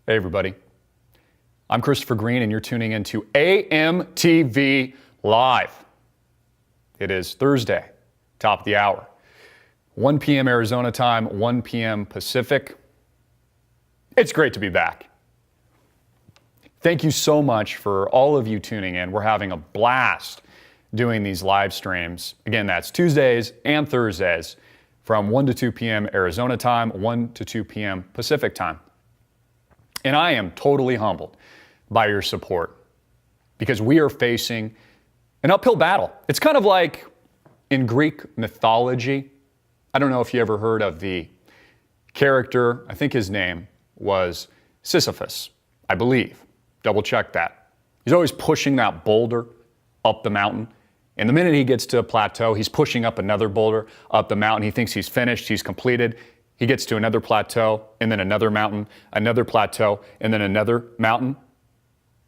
Hey everybody, I'm Christopher Green and you're tuning into AMTV Live. It is Thursday, top of the hour, 1 p.m. Arizona time, 1 p.m. Pacific. It's great to be back. Thank you so much for all of you tuning in. We're having a blast doing these live streams. Again, that's Tuesdays and Thursdays from 1 to 2 p.m. Arizona time, 1 to 2 p.m. Pacific time. And I am totally humbled by your support because we are facing an uphill battle. It's kind of like in Greek mythology. I don't know if you ever heard of the character, I think his name was Sisyphus, I believe. Double check that. He's always pushing that boulder up the mountain. And the minute he gets to a plateau, he's pushing up another boulder up the mountain. He thinks he's finished, he's completed. He gets to another plateau, and then another mountain, another plateau, and then another mountain.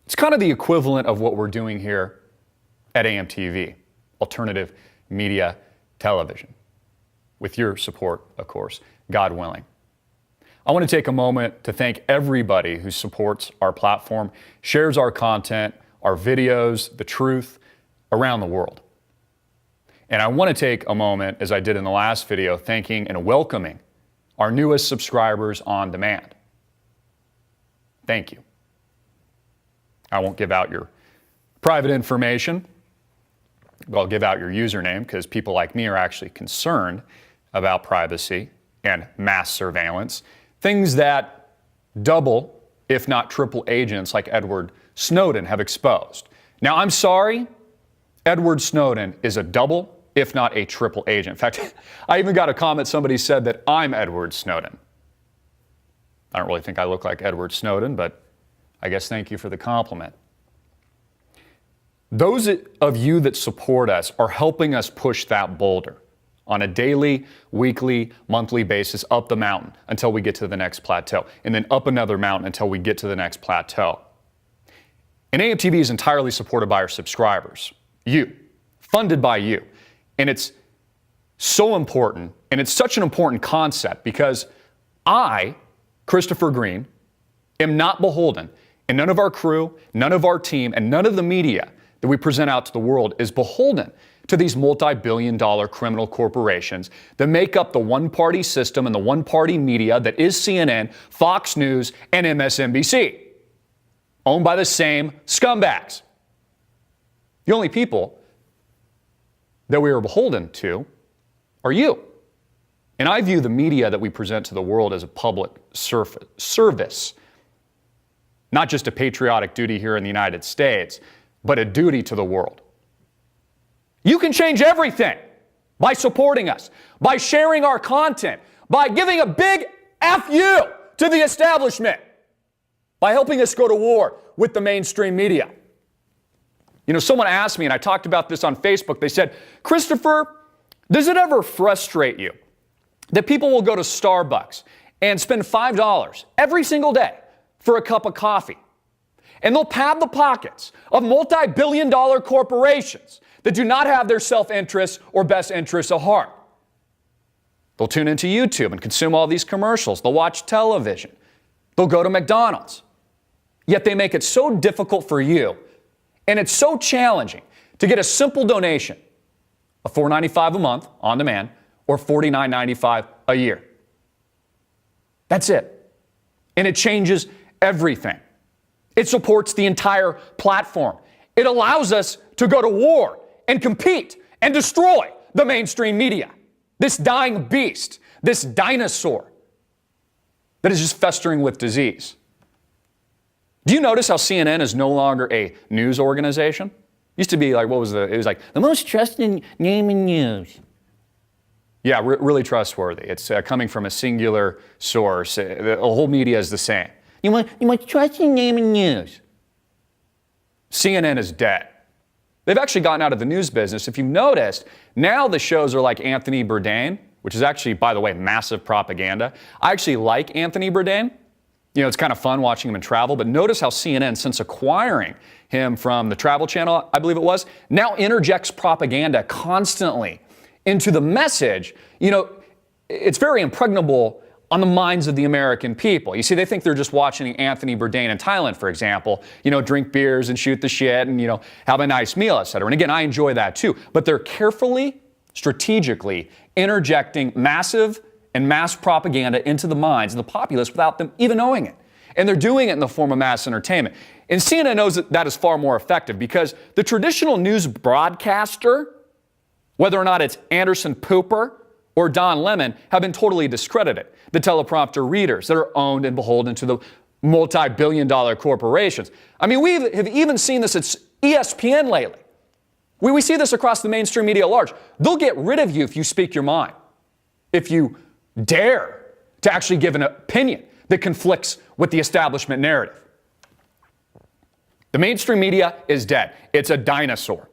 It's kind of the equivalent of what we're doing here at AMTV, Alternative Media Television. With your support, of course, God willing. I want to take a moment to thank everybody who supports our platform, shares our content, our videos, the truth around the world. And I want to take a moment, as I did in the last video, thanking and welcoming our newest subscribers on demand. Thank you. I won't give out your private information. I'll give out your username because people like me are actually concerned about privacy and mass surveillance. Things that double, if not triple agents like Edward Snowden have exposed. Now, I'm sorry, Edward Snowden is a double, if not a triple agent. In fact, I even got a comment, somebody said that I'm Edward Snowden. I don't really think I look like Edward Snowden, but I guess thank you for the compliment. Those of you that support us are helping us push that boulder on a daily, weekly, monthly basis up the mountain until we get to the next plateau, and then up another mountain until we get to the next plateau. And AMTV is entirely supported by our subscribers, you, funded by you. And it's so important, and it's such an important concept because I, Christopher Green, am not beholden, and none of our crew, none of our team, and none of the media that we present out to the world is beholden to these multi-billion-dollar criminal corporations that make up the one-party system and the one-party media that is CNN, Fox News, and MSNBC, owned by the same scumbags. The only people that we are beholden to are you. And I view the media that we present to the world as a public service, not just a patriotic duty here in the United States, but a duty to the world. You can change everything by supporting us, by sharing our content, by giving a big F you to the establishment, by helping us go to war with the mainstream media. You know, someone asked me, and I talked about this on Facebook, they said, Christopher, does it ever frustrate you that people will go to Starbucks and spend $5 every single day for a cup of coffee? And they'll pad the pockets of multi-billion-dollar corporations that do not have their self-interests or best interests at heart. They'll tune into YouTube and consume all these commercials. They'll watch television. They'll go to McDonald's. Yet they make it so difficult for you, and it's so challenging to get a simple donation of $4.95 a month on demand or $49.95 a year. That's it. And it changes everything. It supports the entire platform. It allows us to go to war and compete and destroy the mainstream media. This dying beast, this dinosaur that is just festering with disease. Do you notice how CNN is no longer a news organization? Used to be like, it was like the most trusted name in news. Yeah, really trustworthy. It's coming from a singular source. The whole media is the same. You want trusted name in news. CNN is dead. They've actually gotten out of the news business. If you've noticed, now the shows are like Anthony Bourdain, which is actually, by the way, massive propaganda. I actually like Anthony Bourdain. You know, it's kind of fun watching him in travel, but notice how CNN, since acquiring him from the Travel Channel, I believe it was, now interjects propaganda constantly into the message. You know, it's very impregnable on the minds of the American people. You see, they think they're just watching Anthony Bourdain in Thailand, for example, drink beers and shoot the shit and, have a nice meal, etc. And again, I enjoy that too. But they're carefully, strategically interjecting massive and mass propaganda into the minds of the populace without them even knowing it. And they're doing it in the form of mass entertainment. And CNN knows that is far more effective because the traditional news broadcaster, whether or not it's Anderson Pooper or Don Lemon, have been totally discredited. The teleprompter readers that are owned and beholden to the multi-billion-dollar corporations. I mean, we have even seen this at ESPN lately. We see this across the mainstream media at large. They'll get rid of you if you speak your mind, if you dare to actually give an opinion that conflicts with the establishment narrative. The mainstream media is dead. It's a dinosaur.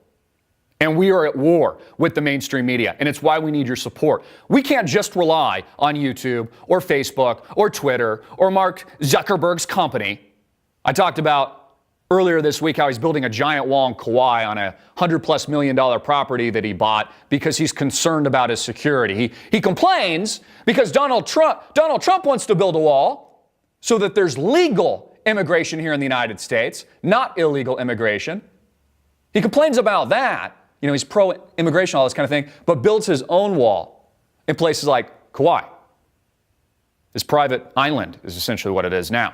And we are at war with the mainstream media, and it's why we need your support. We can't just rely on YouTube or Facebook or Twitter or Mark Zuckerberg's company. I talked about earlier this week how he's building a giant wall in Kauai on a $100+ million property that he bought because he's concerned about his security. He complains because Donald Trump wants to build a wall so that there's legal immigration here in the United States, not illegal immigration. He complains about that. He's pro-immigration, all this kind of thing, but builds his own wall in places like Kauai. This private island is essentially what it is now.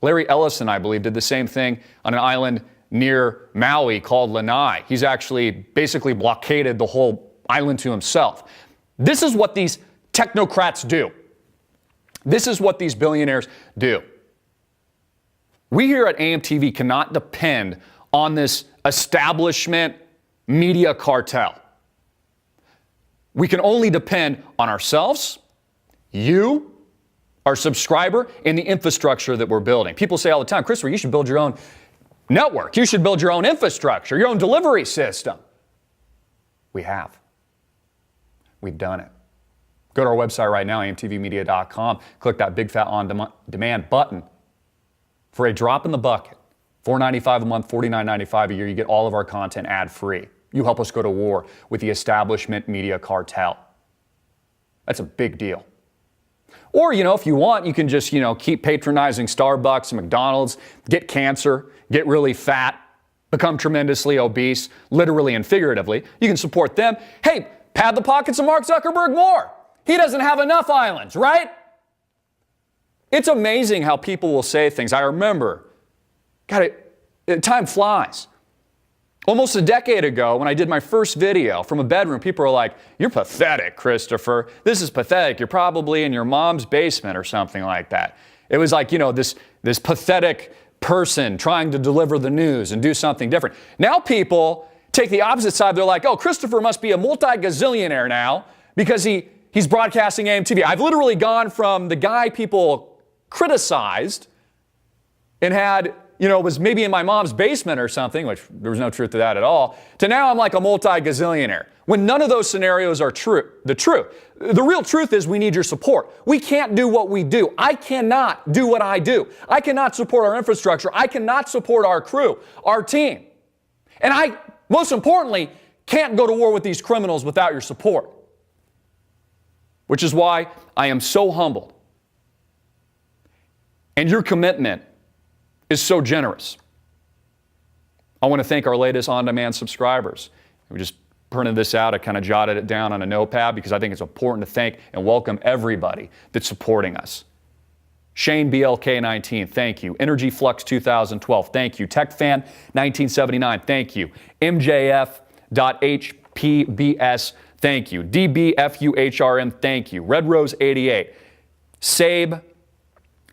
Larry Ellison, I believe, did the same thing on an island near Maui called Lanai. He's actually basically blockaded the whole island to himself. This is what these technocrats do. This is what these billionaires do. We here at AMTV cannot depend on this establishment media cartel. We can only depend on ourselves, you, our subscriber, and the infrastructure that we're building. People say all the time, Christopher, you should build your own network. You should build your own infrastructure, your own delivery system. We have. We've done it. Go to our website right now, amtvmedia.com. Click that big fat on-demand button. For a drop in the bucket, $4.95 a month, $49.95 a year, you get all of our content ad-free. You help us go to war with the establishment media cartel. That's a big deal. Or, if you want, you can just, keep patronizing Starbucks and McDonald's, get cancer, get really fat, become tremendously obese, literally and figuratively. You can support them. Hey, pad the pockets of Mark Zuckerberg more. He doesn't have enough islands, right? It's amazing how people will say things. I remember, time flies. Almost a decade ago, when I did my first video from a bedroom, people were like, "You're pathetic, Christopher. This is pathetic. You're probably in your mom's basement," or something like that. It was like, this pathetic person trying to deliver the news and do something different. Now people take the opposite side. They're like, "Oh, Christopher must be a multi-gazillionaire now because he's broadcasting AMTV." I've literally gone from the guy people criticized and had, was maybe in my mom's basement or something, which there was no truth to that at all, to now I'm like a multi-gazillionaire. When none of those scenarios are true. The real truth is we need your support. We can't do what we do. I cannot do what I do. I cannot support our infrastructure. I cannot support our crew, our team. And I, most importantly, can't go to war with these criminals without your support. Which is why I am so humbled. And your commitment is so generous. I want to thank our latest on-demand subscribers. We just printed this out. I kind of jotted it down on a notepad because I think it's important to thank and welcome everybody that's supporting us. Shane BLK19, thank you. Energy Flux 2012, thank you. TechFan 1979, thank you. MJF.HPBS, thank you. DBFUHRM, thank you. Red Rose 88, Sabe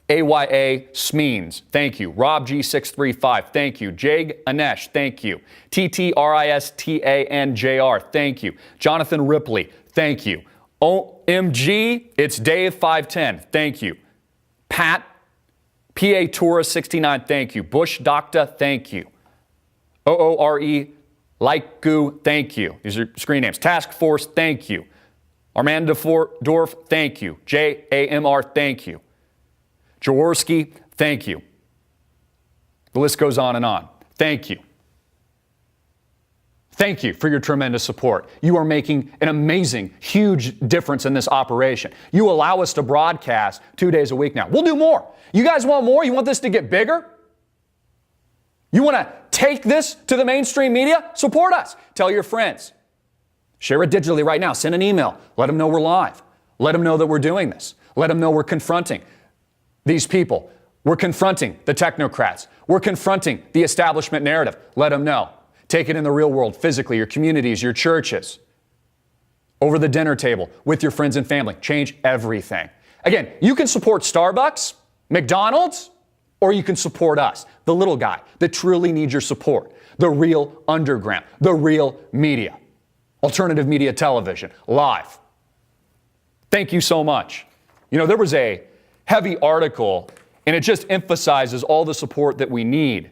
AYA Smeens, thank you. Rob G635, thank you. Jag Anesh, thank you. TTRISTANJR, thank you. Jonathan Ripley, thank you. OMG, it's Dave 510, thank you. Pat, PA Tourist 69, thank you. Bush Doctor, thank you. OORE Laiku, thank you. These are screen names. Task Force, thank you. Armando Dorf, thank you. JAMR, thank you. Jaworski, thank you. The list goes on and on. Thank you. Thank you for your tremendous support. You are making an amazing, huge difference in this operation. You allow us to broadcast 2 days a week now. We'll do more. You guys want more? You want this to get bigger? You want to take this to the mainstream media? Support us. Tell your friends. Share it digitally right now. Send an email. Let them know we're live. Let them know that we're doing this. Let them know we're confronting these people. We're confronting the technocrats. We're confronting the establishment narrative. Let them know. Take it in the real world, physically, your communities, your churches, over the dinner table, with your friends and family. Change everything. Again, you can support Starbucks, McDonald's, or you can support us, the little guy that truly needs your support, the real underground, the real media, alternative media television, live. Thank you so much. You know, there was a heavy article, and it just emphasizes all the support that we need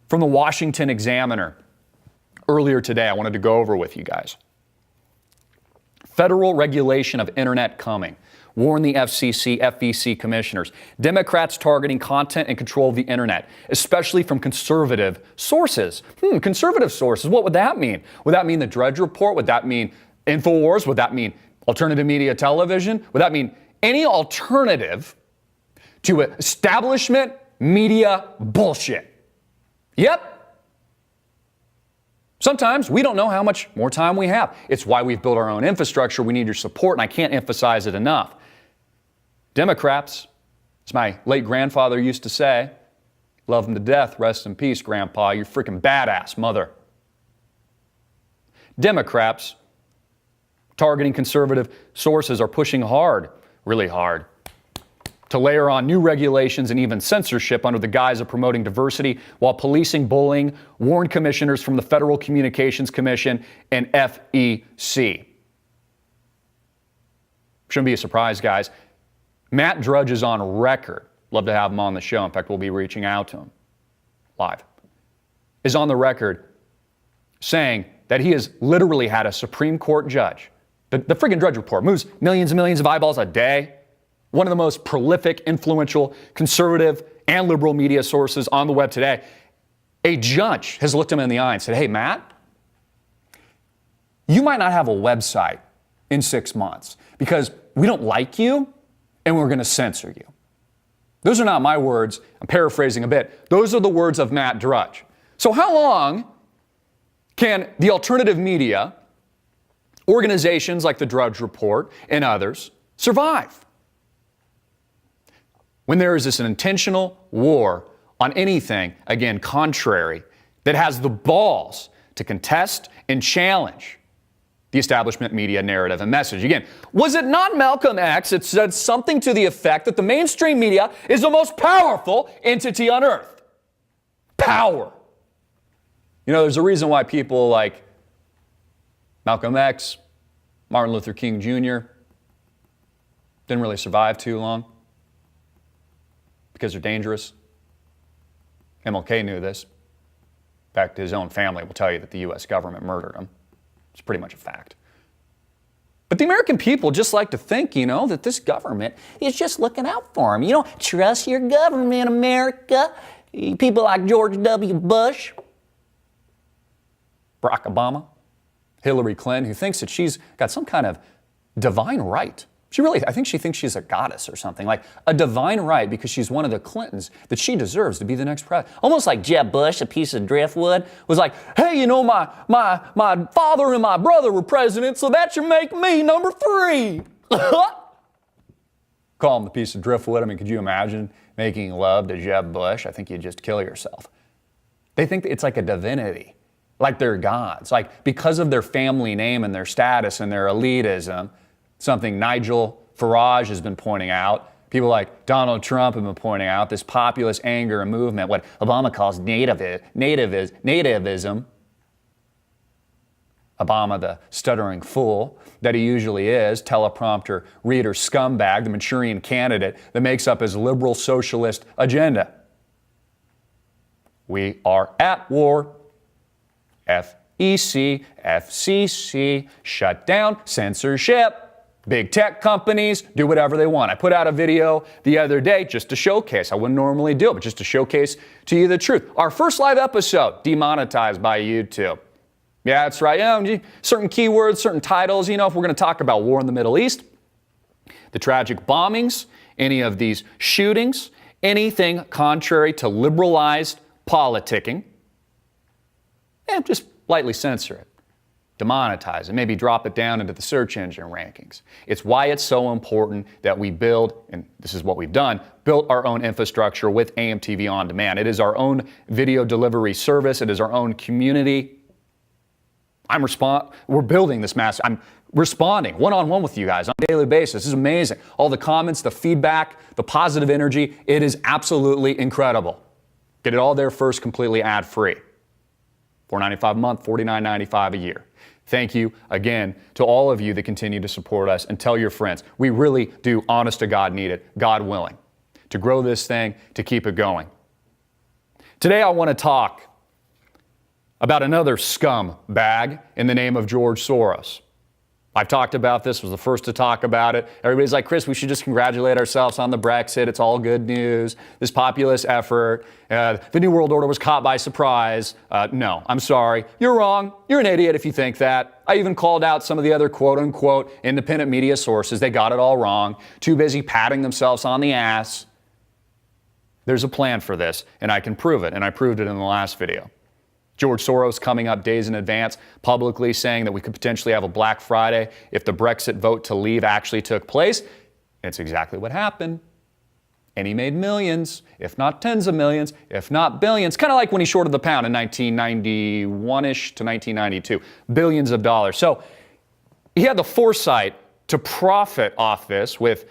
from the Washington Examiner earlier today. I wanted to go over with you guys. Federal regulation of internet coming. Warn the FCC, FEC commissioners. Democrats targeting content and control of the internet, especially from conservative sources. Conservative sources, what would that mean? Would that mean the Drudge Report? Would that mean InfoWars? Would that mean alternative media television? Would that mean any alternative to establishment media bullshit? Yep. Sometimes we don't know how much more time we have. It's why we've built our own infrastructure. We need your support, and I can't emphasize it enough. Democrats, as my late grandfather used to say, love them to death, rest in peace, Grandpa, you're freaking badass, mother. Democrats, targeting conservative sources, are pushing hard, really hard, to layer on new regulations and even censorship under the guise of promoting diversity while policing bullying, warned commissioners from the Federal Communications Commission and FEC. Shouldn't be a surprise, guys. Matt Drudge is on record. Love to have him on the show. In fact, we'll be reaching out to him live. Is on the record saying that he has literally had a Supreme Court judge. The friggin' Drudge Report moves millions and millions of eyeballs a day. One of the most prolific, influential, conservative, and liberal media sources on the web today. A judge has looked him in the eye and said, hey, Matt, you might not have a website in 6 months because we don't like you and we're going to censor you. Those are not my words. I'm paraphrasing a bit. Those are the words of Matt Drudge. So how long can the alternative media, organizations like the Drudge Report and others, survive? When there is this an intentional war on anything, again, contrary, that has the balls to contest and challenge the establishment media narrative and message. Again, was it not Malcolm X that said something to the effect that the mainstream media is the most powerful entity on earth? Power. You know, there's a reason why people like Malcolm X, Martin Luther King Jr. didn't really survive too long. Because they're dangerous. MLK knew this. In fact, his own family will tell you that the U.S. government murdered him. It's pretty much a fact. But the American people just like to think, you know, that this government is just looking out for them. You don't trust your government, America. People like George W. Bush, Barack Obama, Hillary Clinton, who thinks that she's got some kind of divine right. I think she thinks she's a goddess or something, like a divine right because she's one of the Clintons, that she deserves to be the next president. Almost like Jeb Bush, a piece of driftwood, was like, hey, you know, my father and my brother were presidents, so that should make me number 3. Call him the piece of driftwood. I mean, could you imagine making love to Jeb Bush? I think you'd just kill yourself. They think it's like a divinity, like they're gods, like because of their family name and their status and their elitism. Something Nigel Farage has been pointing out. People like Donald Trump have been pointing out this populist anger and movement, what Obama calls nativism. Obama, the stuttering fool that he usually is, teleprompter reader scumbag, the Manchurian candidate that makes up his liberal socialist agenda. We are at war. FEC, FCC, shut down, censorship. Big tech companies do whatever they want. I put out a video the other day just to showcase. I wouldn't normally do it, but just to showcase to you the truth. Our first live episode demonetized by YouTube. Yeah, that's right. Certain keywords, certain titles, if we're going to talk about war in the Middle East, the tragic bombings, any of these shootings, anything contrary to liberalized politicking, just lightly censor it, demonetize it, maybe drop it down into the search engine rankings. It's why it's so important that we build, and this is what we've done, built our own infrastructure with AMTV On Demand. It is our own video delivery service. It is our own community. We're building this mass. I'm responding one-on-one with you guys on a daily basis. This is amazing. All the comments, the feedback, the positive energy, it is absolutely incredible. Get it all there first, completely ad-free. $4.95 a month, $49.95 a year. Thank you again to all of you that continue to support us, and tell your friends. We really do, honest to God, need it, God willing, to grow this thing, to keep it going. Today I want to talk about another scumbag in the name of George Soros. I've talked about this, was the first to talk about it. Everybody's like, Chris, we should just congratulate ourselves on the Brexit. It's all good news. This populist effort. The New World Order was caught by surprise. No, I'm sorry. You're wrong. You're an idiot if you think that. I even called out some of the other quote-unquote independent media sources. They got it all wrong. Too busy patting themselves on the ass. There's a plan for this, and I can prove it, and I proved it in the last video. George Soros coming up days in advance, publicly saying that we could potentially have a Black Friday if the Brexit vote to leave actually took place. It's exactly what happened. And he made millions, if not tens of millions, if not billions. Kind of like when he shorted the pound in 1991-ish to 1992. Billions of dollars. So he had the foresight to profit off this with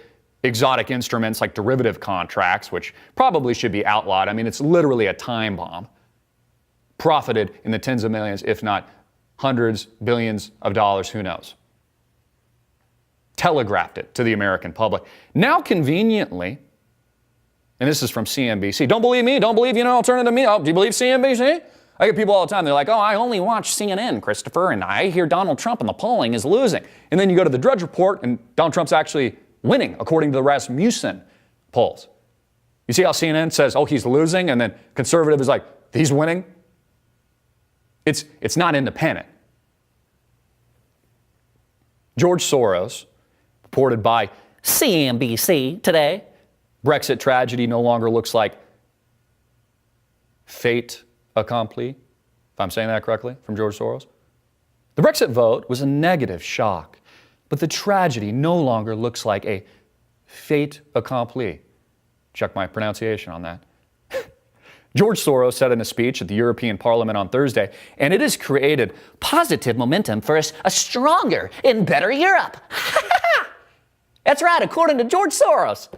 exotic instruments like derivative contracts, which probably should be outlawed. I mean, it's literally a time bomb. Profited in the tens of millions, if not hundreds, billions of dollars, who knows. Telegraphed it to the American public. Now conveniently, and this is from CNBC, don't believe me, don't believe, alternative media, do you believe CNBC? I get people all the time, they're like, I only watch CNN, Christopher, and I hear Donald Trump and the polling is losing. And then you go to the Drudge Report and Donald Trump's actually winning, according to the Rasmussen polls. You see how CNN says, he's losing, and then conservative is like, he's winning? It's not independent. George Soros, reported by CNBC today, Brexit tragedy no longer looks like fait accompli, if I'm saying that correctly, from George Soros. The Brexit vote was a negative shock, but the tragedy no longer looks like a fait accompli. Check my pronunciation on that. George Soros said in a speech at the European Parliament on Thursday, and it has created positive momentum for a stronger and better Europe. That's right, according to George Soros.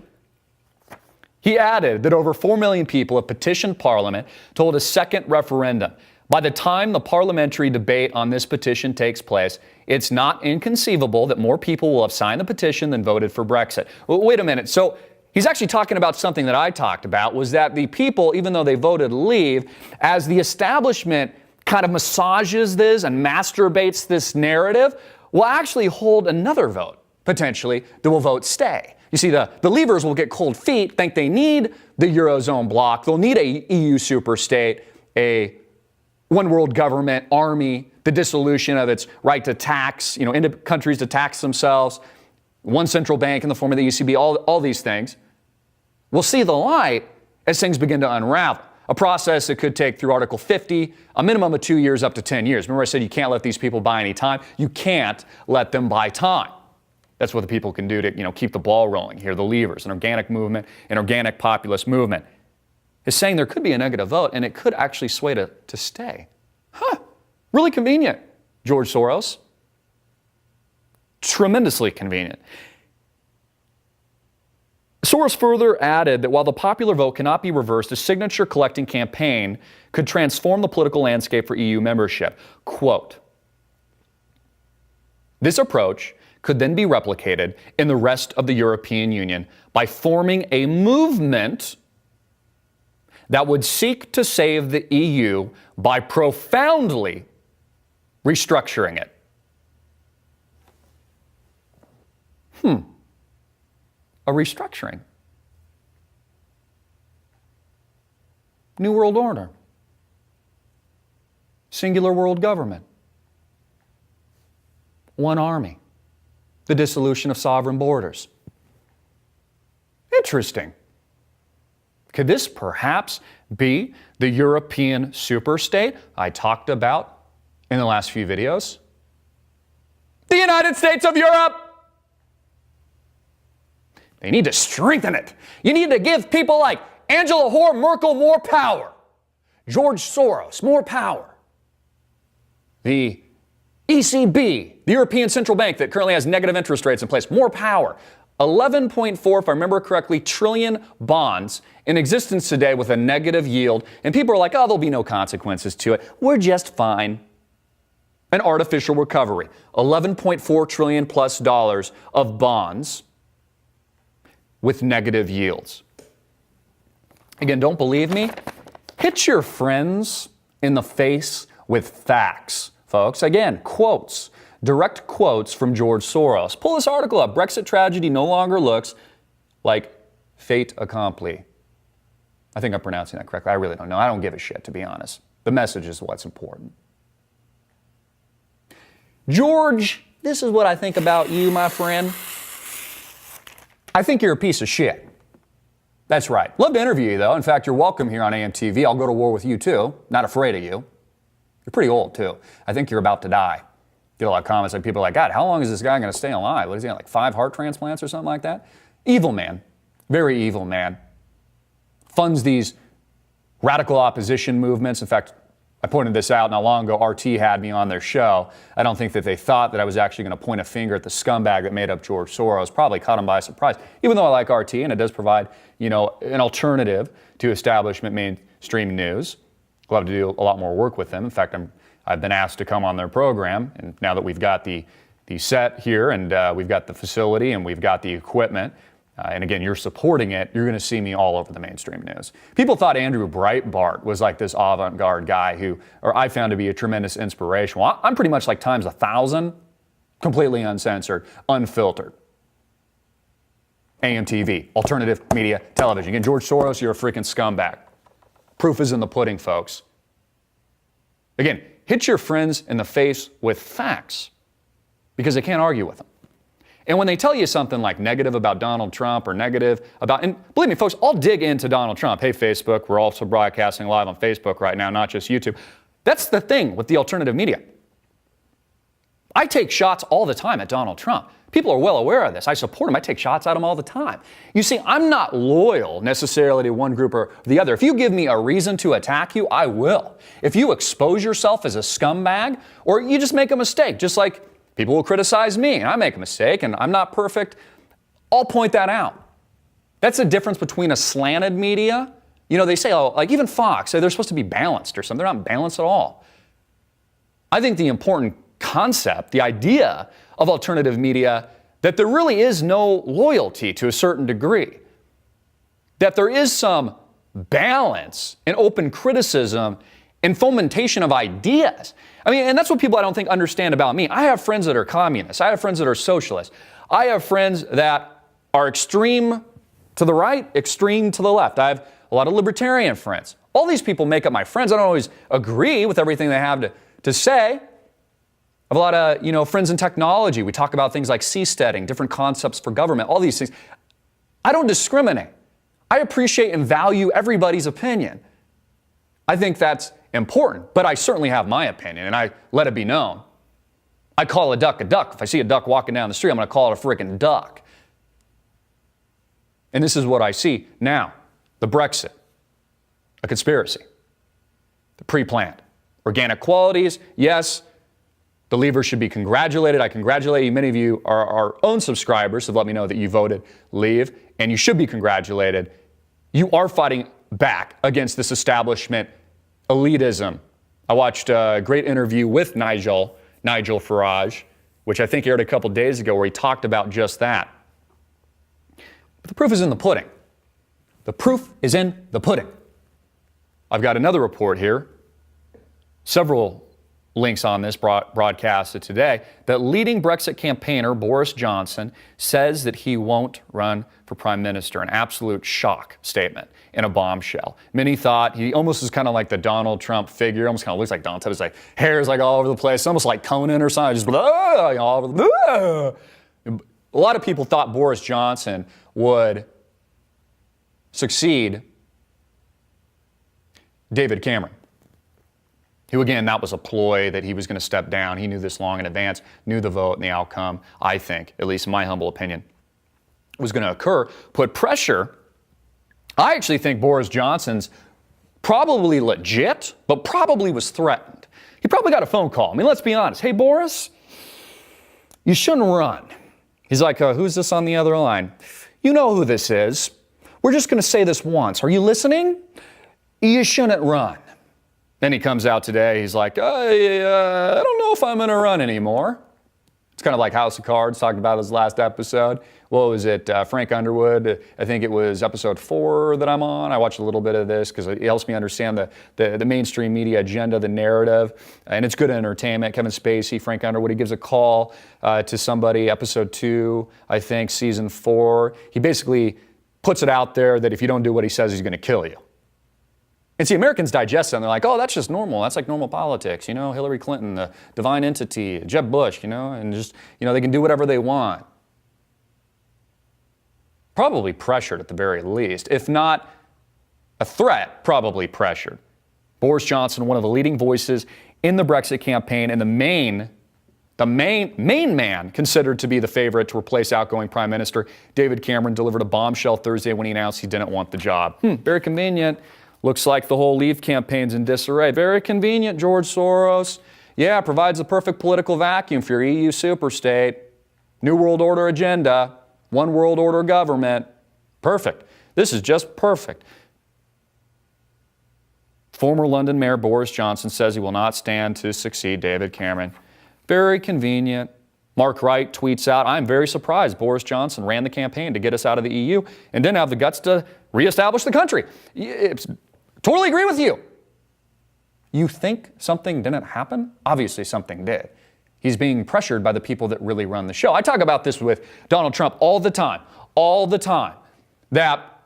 He added that over 4 million people have petitioned Parliament to hold a second referendum. By the time the parliamentary debate on this petition takes place, it's not inconceivable that more people will have signed the petition than voted for Brexit. Well, wait a minute. So he's actually talking about something that I talked about, was that the people, even though they voted leave, as the establishment kind of massages this and masturbates this narrative, will actually hold another vote, potentially, that will vote stay. You see, the leavers will get cold feet, think they need the Eurozone bloc, they'll need a EU superstate, a one world government, army, the dissolution of its right to tax, countries to tax themselves, one central bank in the form of the ECB, all these things. We'll see the light as things begin to unravel. A process that could take through Article 50, a minimum of 2 years up to 10 years. Remember I said you can't let these people buy any time? You can't let them buy time. That's what the people can do to keep the ball rolling here. The levers, an organic movement, an organic populist movement, is saying there could be a negative vote and it could actually sway to stay. Really convenient, George Soros. Tremendously convenient. Soros further added that while the popular vote cannot be reversed, a signature-collecting campaign could transform the political landscape for EU membership. Quote, this approach could then be replicated in the rest of the European Union by forming a movement that would seek to save the EU by profoundly restructuring it. A restructuring. New World Order. Singular world government. one army, the dissolution of sovereign borders. Interesting. Could this perhaps be the European superstate I talked about in the last few videos? The United States of Europe! They need to strengthen it. You need to give people like Angela Merkel more power. George Soros, more power. The ECB, the European Central Bank that currently has negative interest rates in place, more power. 11.4, if I remember correctly, trillion bonds in existence today with a negative yield. And people are like, oh, there'll be no consequences to it. We're just fine. An artificial recovery. $11.4 trillion plus of bonds with negative yields. Again, don't believe me? Hit your friends in the face with facts, folks. Again, quotes. Direct quotes from George Soros. Pull this article up. Brexit tragedy no longer looks like fait accompli. I think I'm pronouncing that correctly. I really don't know. I don't give a shit, to be honest. The message is what's important. George, this is what I think about you, my friend. I think you're a piece of shit. That's right. Love to interview you, though. In fact, you're welcome here on AMTV. I'll go to war with you, too. Not afraid of you. You're pretty old, too. I think you're about to die. Get a lot of comments like people are like, God, how long is this guy going to stay alive? What is he, like 5 heart transplants or something like that? Evil man. Very evil man. Funds these radical opposition movements. In fact, I pointed this out not long ago. RT had me on their show. I don't think that they thought that I was actually going to point a finger at the scumbag that made up George Soros. Probably caught him by surprise. Even though I like RT and it does provide, an alternative to establishment mainstream news. Love to do a lot more work with them. In fact, I've been asked to come on their program, and now that we've got the set here and we've got the facility and we've got the equipment, and again, you're supporting it, you're going to see me all over the mainstream news. People thought Andrew Breitbart was like this avant-garde guy or I found to be a tremendous inspiration. Well, I'm pretty much like times 1,000, completely uncensored, unfiltered. AMTV, alternative media television. Again, George Soros, you're a freaking scumbag. Proof is in the pudding, folks. Again, hit your friends in the face with facts because they can't argue with them. And when they tell you something like negative about Donald Trump or negative about, and believe me, folks, I'll dig into Donald Trump. Hey, Facebook, we're also broadcasting live on Facebook right now, not just YouTube. That's the thing with the alternative media. I take shots all the time at Donald Trump. People are well aware of this. I support him. I take shots at him all the time. You see, I'm not loyal necessarily to one group or the other. If you give me a reason to attack you, I will. If you expose yourself as a scumbag or you just make a mistake, just like people will criticize me and I make a mistake and I'm not perfect, I'll point that out. That's the difference between a slanted media. They say, like even Fox, they're supposed to be balanced or something. They're not balanced at all. I think the important concept, the idea of alternative media, that there really is no loyalty to a certain degree. That there is some balance and open criticism and fomentation of ideas. And that's what people I don't think understand about me. I have friends that are communists. I have friends that are socialists. I have friends that are extreme to the right, extreme to the left. I have a lot of libertarian friends. All these people make up my friends. I don't always agree with everything they have to say. I have a lot of, friends in technology. We talk about things like seasteading, different concepts for government, all these things. I don't discriminate. I appreciate and value everybody's opinion. I think that's important, but I certainly have my opinion, and I let it be known. I call a duck a duck. If I see a duck walking down the street, I'm going to call it a freaking duck. And this is what I see now. The Brexit, a conspiracy, the pre-planned. Organic qualities, yes, the Leavers should be congratulated. I congratulate you. Many of you are our own subscribers, so let me know that you voted Leave, and you should be congratulated. You are fighting back against this establishment elitism. I watched a great interview with Nigel Farage, which I think aired a couple days ago, where he talked about just that. But the proof is in the pudding. The proof is in the pudding. I've got another report here. Several links on this broadcast today, that leading Brexit campaigner Boris Johnson says that he won't run for prime minister. An absolute shock statement in a bombshell. Many thought he almost is kind of like the Donald Trump figure, almost kind of looks like Donald Trump. His like hair's like all over the place, almost like Conan or something, just all over the. A lot of people thought Boris Johnson would succeed David Cameron, who, again, that was a ploy that he was going to step down. He knew this long in advance, knew the vote and the outcome, I think, at least in my humble opinion, was going to occur. Put pressure. I actually think Boris Johnson's probably legit, but probably was threatened. He probably got a phone call. I mean, let's be honest. Hey, Boris, you shouldn't run. He's like, who's this on the other line? You know who this is. We're just going to say this once. Are you listening? You shouldn't run. Then he comes out today. He's like, I don't know if I'm going to run anymore. It's kind of like House of Cards, talked about his last episode. What was it? Frank Underwood. I think it was episode 4 that I'm on. I watched a little bit of this because it helps me understand the mainstream media agenda, the narrative, and it's good entertainment. Kevin Spacey, Frank Underwood, he gives a call to somebody, episode 2, I think, season 4. He basically puts it out there that if you don't do what he says, he's going to kill you. And see, Americans digest it, and they're like, oh, that's just normal. That's like normal politics, Hillary Clinton, the divine entity, Jeb Bush, and just, they can do whatever they want. Probably pressured at the very least. If not a threat, probably pressured. Boris Johnson, one of the leading voices in the Brexit campaign and the main man considered to be the favorite to replace outgoing Prime Minister David Cameron, delivered a bombshell Thursday when he announced he didn't want the job. Very convenient. Looks like the whole Leave campaign's in disarray. Very convenient, George Soros. Yeah, provides the perfect political vacuum for your EU superstate. New World Order agenda. One World Order government. Perfect. This is just perfect. Former London Mayor Boris Johnson says he will not stand to succeed David Cameron. Very convenient. Mark Wright tweets out, I'm very surprised Boris Johnson ran the campaign to get us out of the EU and didn't have the guts to reestablish the country. Totally agree with you. You think something didn't happen? Obviously something did. He's being pressured by the people that really run the show. I talk about this with Donald Trump all the time, that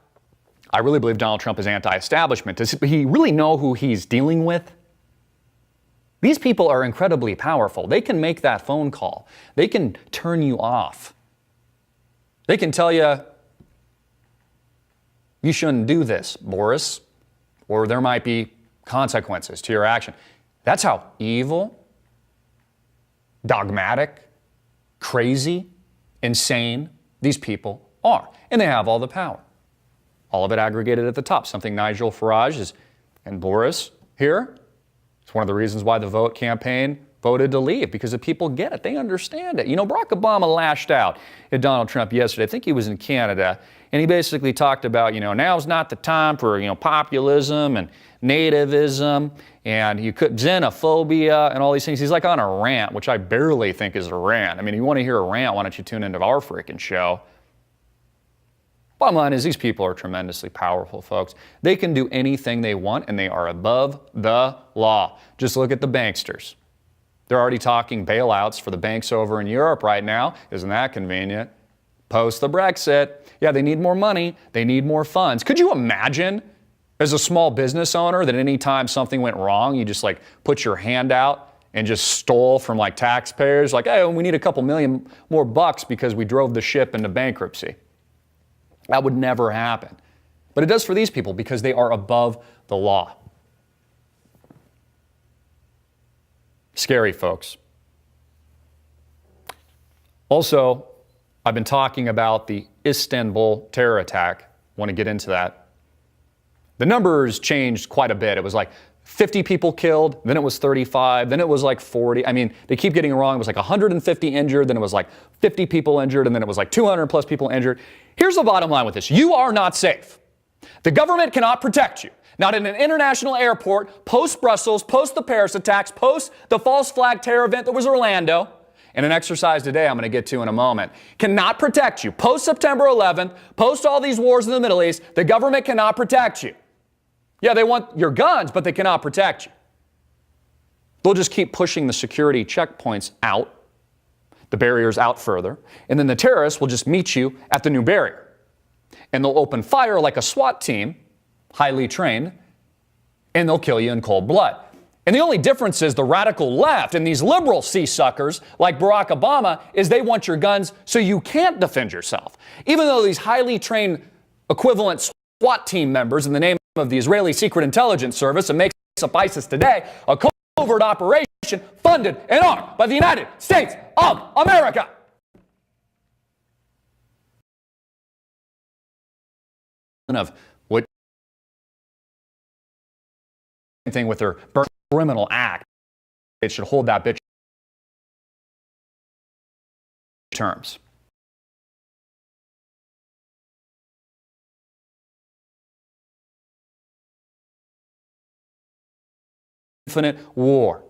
I really believe Donald Trump is anti-establishment. Does he really know who he's dealing with? These people are incredibly powerful. They can make that phone call. They can turn you off. They can tell you, you shouldn't do this, Boris, or there might be consequences to your action. That's how evil, dogmatic, crazy, insane these people are. And they have all the power. All of it aggregated at the top. Something Nigel Farage and Boris here. It's one of the reasons why the Vote campaign voted to leave, because the people get it. They understand it. Barack Obama lashed out at Donald Trump yesterday. I think he was in Canada, and he basically talked about, now's not the time for, populism and nativism and xenophobia and all these things. He's like on a rant, which I barely think is a rant. I mean, if you want to hear a rant, why don't you tune into our freaking show? Bottom line is these people are tremendously powerful, folks. They can do anything they want, and they are above the law. Just look at the banksters. They're already talking bailouts for the banks over in Europe right now. Isn't that convenient? Post the Brexit. Yeah, they need more money. They need more funds. Could you imagine, as a small business owner, that any time something went wrong, you just put your hand out and just stole from taxpayers? Hey, we need a couple million more bucks because we drove the ship into bankruptcy. That would never happen. But it does for these people because they are above the law. Scary, folks. Also, I've been talking about the Istanbul terror attack. Want to get into that. The numbers changed quite a bit. It was 50 people killed, then it was 35, then it was 40. I mean, they keep getting it wrong. It was 150 injured, then it was 50 people injured, and then it was 200 plus people injured. Here's the bottom line with this. You are not safe. The government cannot protect you. Not in an international airport, post Brussels, post the Paris attacks, post the false flag terror event that was Orlando, and an exercise today I'm going to get to in a moment, cannot protect you. Post September 11th, post all these wars in the Middle East, the government cannot protect you. Yeah, they want your guns, but they cannot protect you. They'll just keep pushing the security checkpoints out, the barriers out further, and then the terrorists will just meet you at the new barrier. And they'll open fire like a SWAT team, highly trained, and they'll kill you in cold blood. And the only difference is the radical left and these liberal sea-suckers like Barack Obama is they want your guns so you can't defend yourself. Even though these highly trained equivalent SWAT team members in the name of the Israeli Secret Intelligence Service and makes up ISIS today, a covert operation funded and armed by the United States of America. Of what thing with their criminal act, it should hold that bitch terms. Infinite war.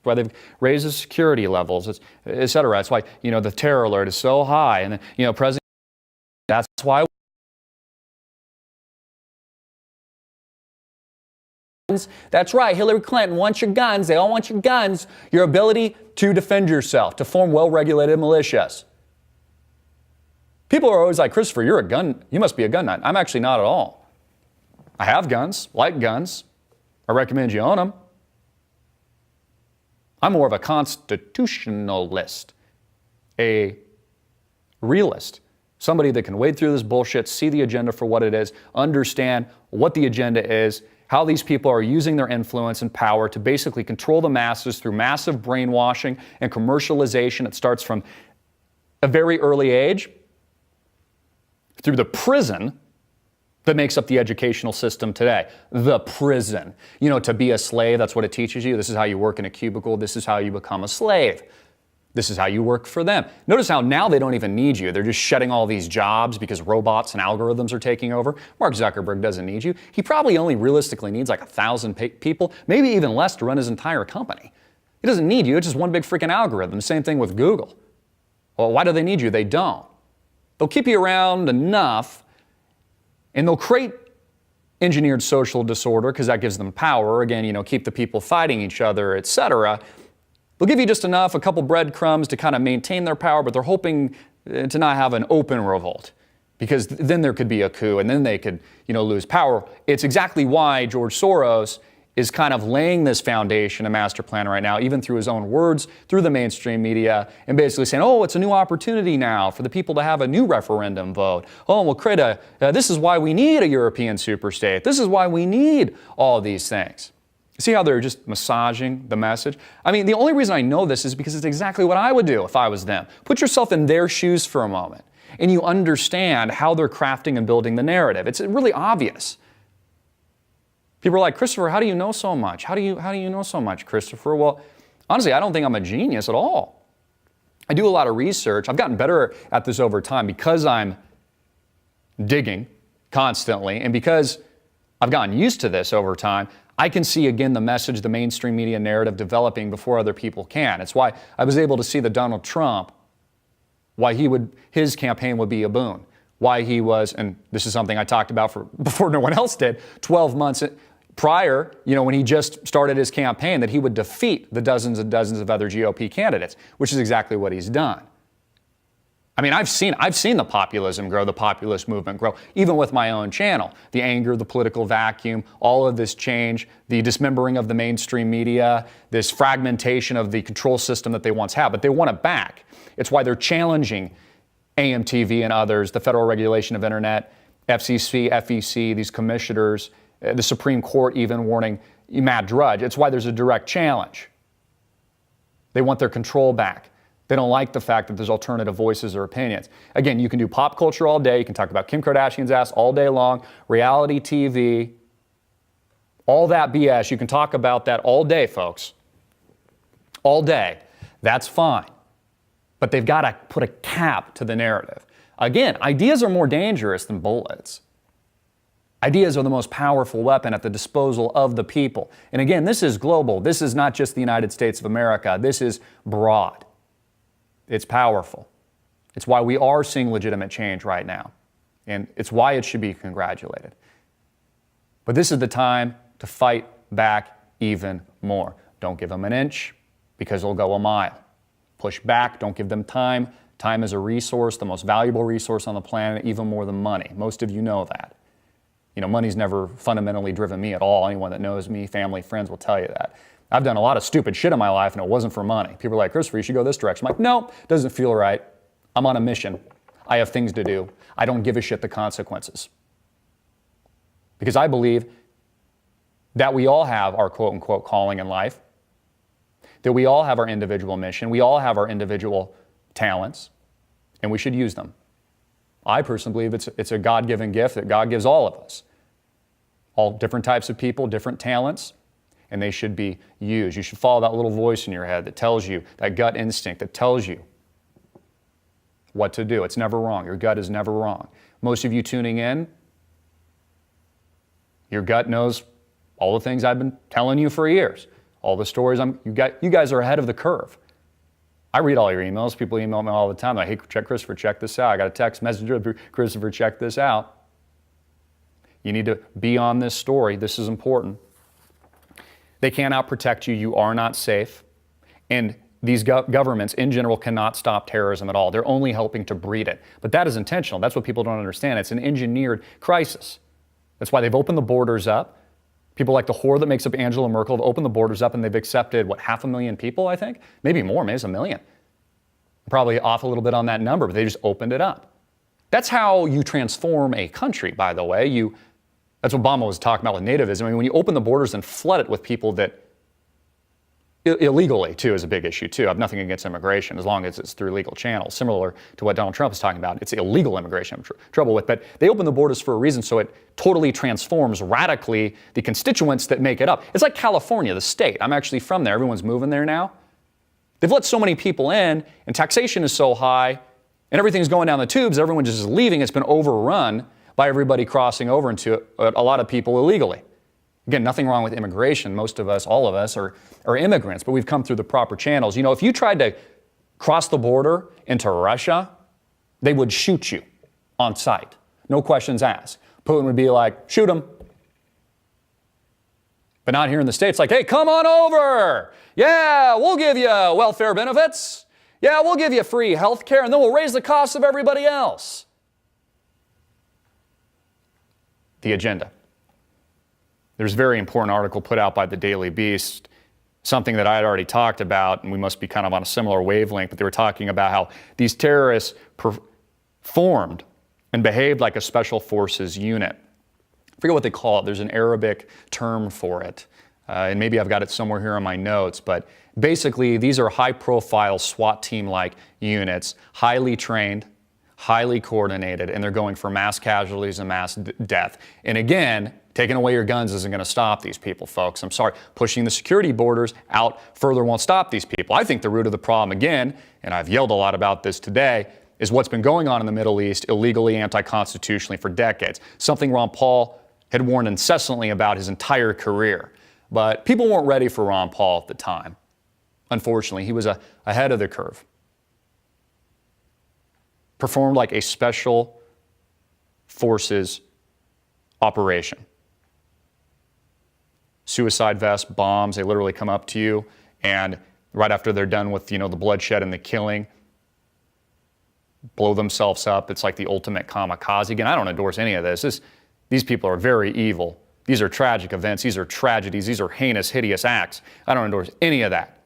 Why they've raised the security levels, et cetera. That's why, the terror alert is so high. And, President, that's why. That's right. Hillary Clinton wants your guns. They all want your guns. Your ability to defend yourself, to form well-regulated militias. People are always like, Christopher, you must be a gun nut. I'm actually not at all. I have guns, like guns. I recommend you own them. I'm more of a constitutionalist, a realist, somebody that can wade through this bullshit, see the agenda for what it is, understand what the agenda is, how these people are using their influence and power to basically control the masses through massive brainwashing and commercialization. It starts from a very early age through the prison that makes up the educational system today. The prison. To be a slave, that's what it teaches you. This is how you work in a cubicle. This is how you become a slave. This is how you work for them. Notice how now they don't even need you. They're just shedding all these jobs because robots and algorithms are taking over. Mark Zuckerberg doesn't need you. He probably only realistically needs like 1,000 people, maybe even less to run his entire company. He doesn't need you. It's just one big freaking algorithm. Same thing with Google. Well, why do they need you? They don't. They'll keep you around enough and they'll create engineered social disorder because that gives them power. Again, keep the people fighting each other, etc. They'll give you just enough, a couple breadcrumbs to kind of maintain their power, but they're hoping to not have an open revolt because then there could be a coup and then they could, lose power. It's exactly why George Soros is kind of laying this foundation, a master plan right now, even through his own words, through the mainstream media, and basically saying, it's a new opportunity now for the people to have a new referendum vote. We'll create this is why we need a European superstate. This is why we need all these things. See how they're just massaging the message? The only reason I know this is because it's exactly what I would do if I was them. Put yourself in their shoes for a moment, and you understand how they're crafting and building the narrative. It's really obvious. People are like, Christopher, how do you know so much? How do you know so much, Christopher? Well, honestly, I don't think I'm a genius at all. I do a lot of research. I've gotten better at this over time because I'm digging constantly and because I've gotten used to this over time. I can see again the message, the mainstream media narrative developing before other people can. It's why I was able to see that Donald Trump, why his campaign would be a boon. Why he was, and this is something I talked about before no one else did, 12 months prior, when he just started his campaign, that he would defeat the dozens and dozens of other GOP candidates, which is exactly what he's done. I've seen the populism grow, the populist movement grow, even with my own channel. The anger, the political vacuum, all of this change, the dismembering of the mainstream media, this fragmentation of the control system that they once had, but they want it back. It's why they're challenging AMTV and others, the Federal Regulation of Internet, FCC, FEC, these commissioners, the Supreme Court even warning Matt Drudge. It's why there's a direct challenge. They want their control back. They don't like the fact that there's alternative voices or opinions. Again, you can do pop culture all day. You can talk about Kim Kardashian's ass all day long, reality TV, all that BS. You can talk about that all day, folks. All day. That's fine. But they've got to put a cap to the narrative. Again, ideas are more dangerous than bullets. Ideas are the most powerful weapon at the disposal of the people. And again, this is global. This is not just the United States of America. This is broad. It's powerful. It's why we are seeing legitimate change right now. And it's why it should be congratulated. But this is the time to fight back even more. Don't give them an inch because they'll go a mile. Push back, don't give them time. Time is a resource, the most valuable resource on the planet, even more than money. Most of you know that. You know, money's never fundamentally driven me at all. Anyone that knows me, family, friends will tell you that. I've done a lot of stupid shit in my life and it wasn't for money. People are like, Christopher, you should go this direction. I'm like, no, doesn't feel right. I'm on a mission. I have things to do. I don't give a shit the consequences. Because I believe that we all have our quote unquote calling in life, that we all have our individual mission, we all have our individual talents, and we should use them. I personally believe it's a God-given gift that God gives all of us. All different types of people, different talents, and they should be used. You should follow that little voice in your head that tells you, that gut instinct that tells you what to do. It's never wrong. Your gut is never wrong. Most of you tuning in, your gut knows all the things I've been telling you for years. All the stories you guys are ahead of the curve. I read all your emails. People email me all the time. Like, hey, Christopher, check this out. I got a text message, Christopher, check this out. You need to be on this story. This is important. They cannot protect you. You are not safe. And these governments in general cannot stop terrorism at all. They're only helping to breed it. But that is intentional. That's what people don't understand. It's an engineered crisis. That's why they've opened the borders up. People like the whore that makes up Angela Merkel have opened the borders up and they've accepted, 500,000 people, I think? Maybe more, maybe it's 1 million. Probably off a little bit on that number, but they just opened it up. That's how you transform a country, by the way. That's what Obama was talking about with nativism. I mean, when you open the borders and flood it with people that illegally, too, is a big issue, too. I have nothing against immigration as long as it's through legal channels, similar to what Donald Trump is talking about. It's illegal immigration I'm trouble with, but they open the borders for a reason, so it totally transforms radically the constituents that make it up. It's like California, the state. I'm actually from there. Everyone's moving there now. They've let so many people in, and taxation is so high, and everything's going down the tubes, everyone just is leaving. It's been overrun by everybody crossing over into a lot of people illegally. Again, nothing wrong with immigration. Most of us, all of us, are immigrants, but we've come through the proper channels. You know, if you tried to cross the border into Russia, they would shoot you on sight. No questions asked. Putin would be like, shoot him. But not here in the States, like, hey, come on over. Yeah, we'll give you welfare benefits. Yeah, we'll give you free health care, and then we'll raise the cost of everybody else. The agenda. There's a very important article put out by the Daily Beast, something that I had already talked about, and we must be kind of on a similar wavelength, but they were talking about how these terrorists formed and behaved like a special forces unit. I forget what they call it. There's an Arabic term for it, and maybe I've got it somewhere here in my notes, but basically these are high-profile SWAT team-like units, highly trained, highly coordinated, and they're going for mass casualties and mass death. And again, taking away your guns isn't going to stop these people, folks. I'm sorry. Pushing the security borders out further won't stop these people. I think the root of the problem, again, and I've yelled a lot about this today, is what's been going on in the Middle East illegally, anti-constitutionally for decades. Something Ron Paul had warned incessantly about his entire career. But people weren't ready for Ron Paul at the time. Unfortunately, he was ahead of the curve. Performed like a special forces operation. Suicide vests, bombs, they literally come up to you, and right after they're done with, the bloodshed and the killing, blow themselves up. It's like the ultimate kamikaze. Again, I don't endorse any of this. These people are very evil. These are tragic events. These are tragedies. These are heinous, hideous acts. I don't endorse any of that.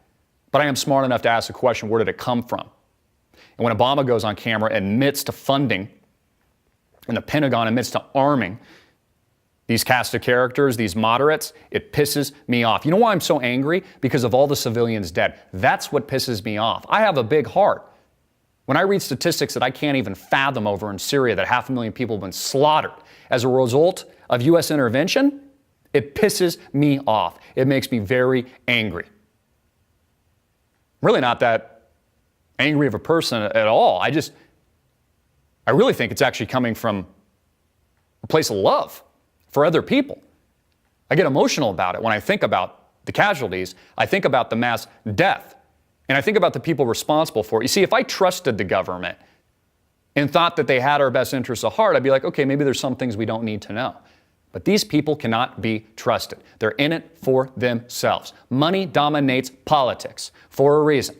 But I am smart enough to ask the question, where did it come from? And when Obama goes on camera and admits to funding, and the Pentagon admits to arming these cast of characters, these moderates, it pisses me off. You know why I'm so angry? Because of all the civilians dead. That's what pisses me off. I have a big heart. When I read statistics that I can't even fathom over in Syria, that 500,000 people have been slaughtered as a result of U.S. intervention, it pisses me off. It makes me very angry. I'm really not that angry of a person at all. I really think it's actually coming from a place of love for other people. I get emotional about it when I think about the casualties. I think about the mass death, and I think about the people responsible for it. You see, if I trusted the government and thought that they had our best interests at heart, I'd be like, okay, maybe there's some things we don't need to know. But these people cannot be trusted. They're in it for themselves. Money dominates politics for a reason.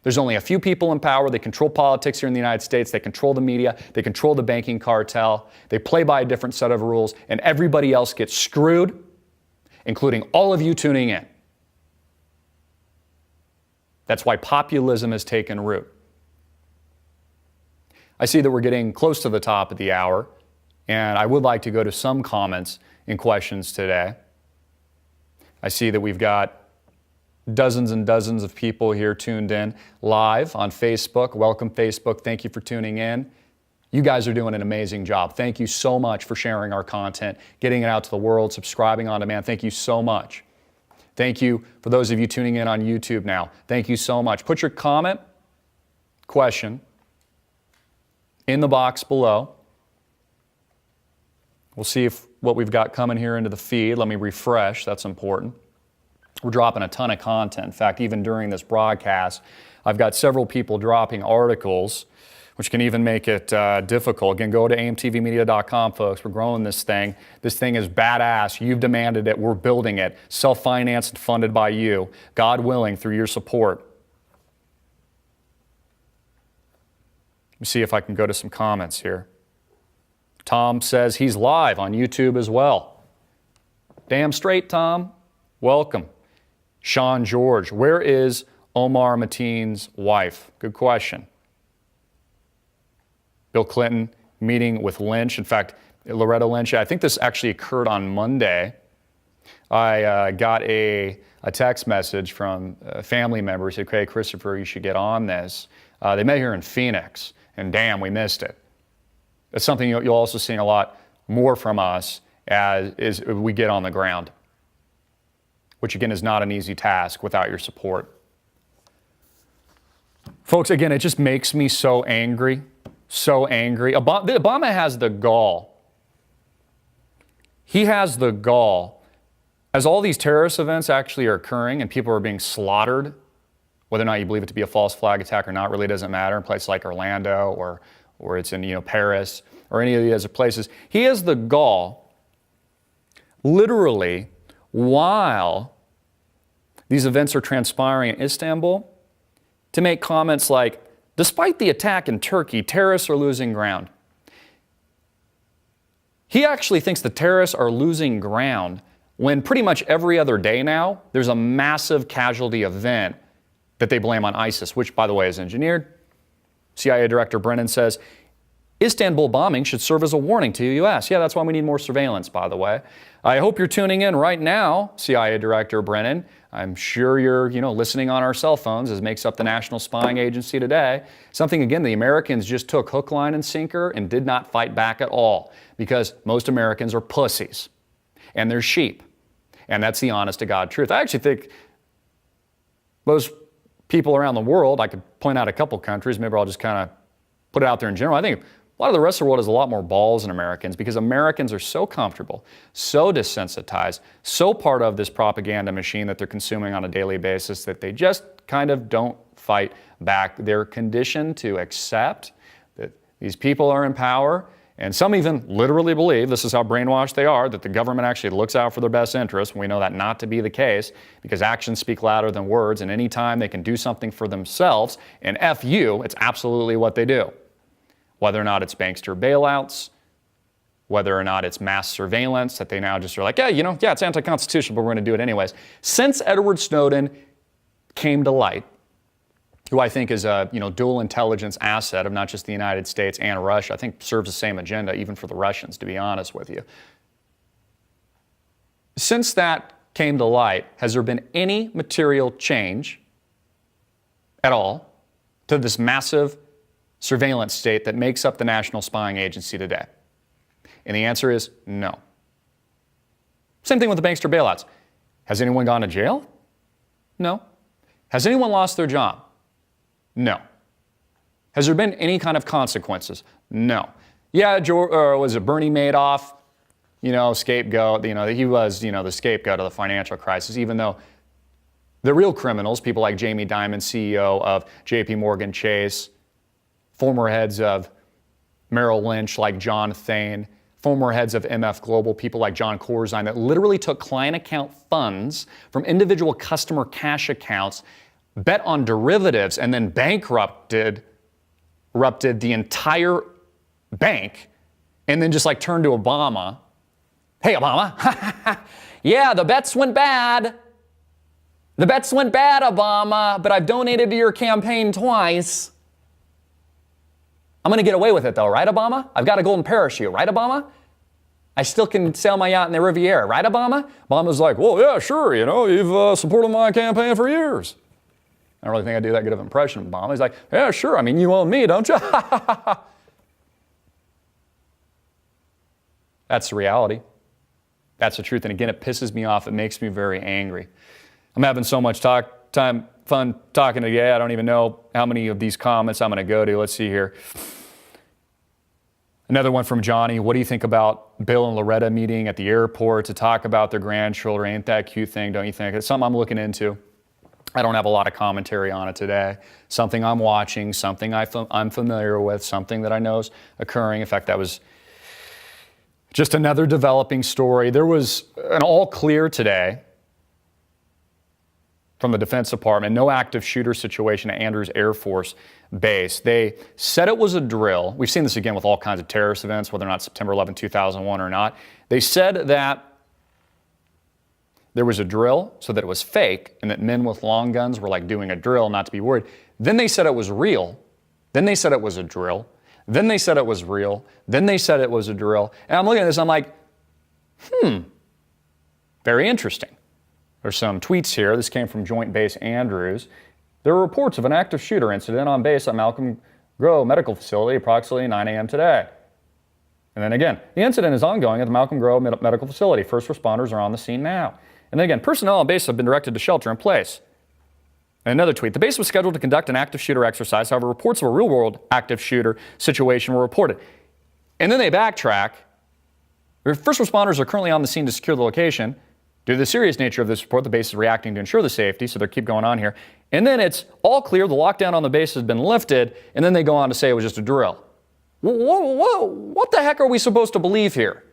There's only a few people in power. They control politics here in the United States. They control the media. They control the banking cartel. They play by a different set of rules, and everybody else gets screwed, including all of you tuning in. That's why populism has taken root. I see that we're getting close to the top of the hour, and I would like to go to some comments and questions today. I see that we've got dozens and dozens of people here tuned in live on Facebook. Welcome, Facebook. Thank you for tuning in. You guys are doing an amazing job. Thank you so much for sharing our content, getting it out to the world, subscribing on demand. Thank you so much. Thank you for those of you tuning in on YouTube now. Thank you so much. Put your comment, question in the box below. We'll see if what we've got coming here into the feed. Let me refresh. That's important. We're dropping a ton of content. In fact, even during this broadcast, I've got several people dropping articles, which can even make it difficult. Again, go to amtvmedia.com, folks. We're growing this thing. This thing is badass. You've demanded it. We're building it. Self-financed and funded by you. God willing, through your support. Let me see if I can go to some comments here. Tom says he's live on YouTube as well. Damn straight, Tom. Welcome. Sean George, where is Omar Mateen's wife? Good question. Bill Clinton meeting with Lynch. In fact, Loretta Lynch, I think this actually occurred on Monday. I got a text message from a family member. He said, "Hey, Christopher, you should get on this." They met here in Phoenix, and damn, we missed it. It's something you'll also see a lot more from us as we get on the ground, which again is not an easy task without your support. Folks, again, it just makes me so angry, so angry. Obama has the gall. He has the gall. As all these terrorist events actually are occurring and people are being slaughtered, whether or not you believe it to be a false flag attack or not really doesn't matter, in places like Orlando or it's in Paris or any of the other places, he has the gall, literally, while these events are transpiring in Istanbul, to make comments like, despite the attack in Turkey, terrorists are losing ground. He actually thinks the terrorists are losing ground when pretty much every other day now, there's a massive casualty event that they blame on ISIS, which, by the way, is engineered. CIA Director Brennan says, Istanbul bombing should serve as a warning to the U.S. Yeah, that's why we need more surveillance, by the way. I hope you're tuning in right now, CIA Director Brennan. I'm sure you're, listening on our cell phones, as makes up the National Spying Agency today. Something, again, the Americans just took hook, line, and sinker and did not fight back at all because most Americans are pussies and they're sheep. And that's the honest to God truth. I actually think most people around the world, I could point out a couple countries, maybe I'll just kind of put it out there in general. I think a lot of the rest of the world has a lot more balls than Americans because Americans are so comfortable, so desensitized, so part of this propaganda machine that they're consuming on a daily basis that they just kind of don't fight back. They're conditioned to accept that these people are in power, and some even literally believe, this is how brainwashed they are, that the government actually looks out for their best interest. We know that not to be the case because actions speak louder than words, and anytime they can do something for themselves, and F you, it's absolutely what they do. Whether or not it's bankster bailouts, whether or not it's mass surveillance that they now just are like, it's anti-constitutional, but we're going to do it anyways. Since Edward Snowden came to light, who I think is a dual intelligence asset of not just the United States and Russia, I think serves the same agenda even for the Russians, to be honest with you. Since that came to light, has there been any material change at all to this massive surveillance state that makes up the National Spying Agency today? And the answer is no. Same thing with the bankster bailouts. Has anyone gone to jail? No. Has anyone lost their job? No. Has there been any kind of consequences? No. Yeah, was it Bernie Madoff, scapegoat? He was, the scapegoat of the financial crisis, even though the real criminals, people like Jamie Dimon, CEO of JP Morgan Chase, former heads of Merrill Lynch like John Thain, former heads of MF Global, people like John Corzine, that literally took client account funds from individual customer cash accounts, bet on derivatives, and then bankrupted the entire bank, and then just like turned to Obama. Hey, Obama. Yeah, the bets went bad. The bets went bad, Obama, but I've donated to your campaign twice. I'm going to get away with it, though, right, Obama? I've got a golden parachute, right, Obama? I still can sail my yacht in the Riviera, right, Obama? Obama's like, well, yeah, sure, you've supported my campaign for years. I don't really think I do that good of an impression of Obama. He's like, yeah, sure, I mean, you own me, don't you? That's the reality. That's the truth. And again, it pisses me off. It makes me very angry. I'm having so much fun talking today. I don't even know how many of these comments I'm going to go to. Let's see here. Another one from Johnny. What do you think about Bill and Loretta meeting at the airport to talk about their grandchildren? Ain't that a cute thing, don't you think? It's something I'm looking into. I don't have a lot of commentary on it today. Something I'm watching, something I'm familiar with, something that I know is occurring. In fact, that was just another developing story. There was an all clear today from the Defense Department, no active shooter situation at Andrews Air Force Base. They said it was a drill. We've seen this again with all kinds of terrorist events, whether or not September 11, 2001 or not. They said that there was a drill, so that it was fake, and that men with long guns were like doing a drill, not to be worried. Then they said it was real. Then they said it was a drill. Then they said it was real. Then they said it was a drill. And I'm looking at this, I'm like, very interesting. There's some tweets here. This came from Joint Base Andrews. There are reports of an active shooter incident on base at Malcolm Grow Medical Facility approximately 9 a.m. today. And then again, the incident is ongoing at the Malcolm Grow Medical Facility. First responders are on the scene now. And then again, personnel on base have been directed to shelter in place. And another tweet, the base was scheduled to conduct an active shooter exercise. However, reports of a real-world active shooter situation were reported. And then they backtrack. First responders are currently on the scene to secure the location. Due to the serious nature of this report, the base is reacting to ensure the safety, so they keep going on here. And then it's all clear, the lockdown on the base has been lifted, and then they go on to say it was just a drill. What the heck are we supposed to believe here?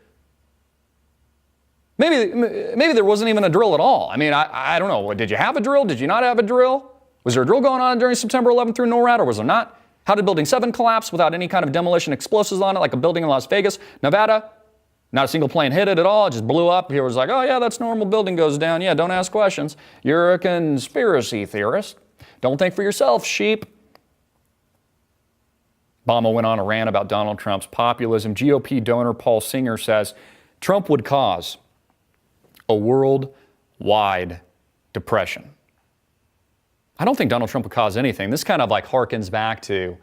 Maybe there wasn't even a drill at all. I mean, I don't know. Did you have a drill? Did you not have a drill? Was there a drill going on during September 11th through NORAD, or was there not? How did Building 7 collapse without any kind of demolition explosives on it, like a building in Las Vegas, Nevada? Not a single plane hit it at all. It just blew up. He was like, oh, yeah, that's normal. Building goes down. Yeah, don't ask questions. You're a conspiracy theorist. Don't think for yourself, sheep. Obama went on a rant about Donald Trump's populism. GOP donor Paul Singer says Trump would cause a worldwide depression. I don't think Donald Trump would cause anything. This kind of like harkens back to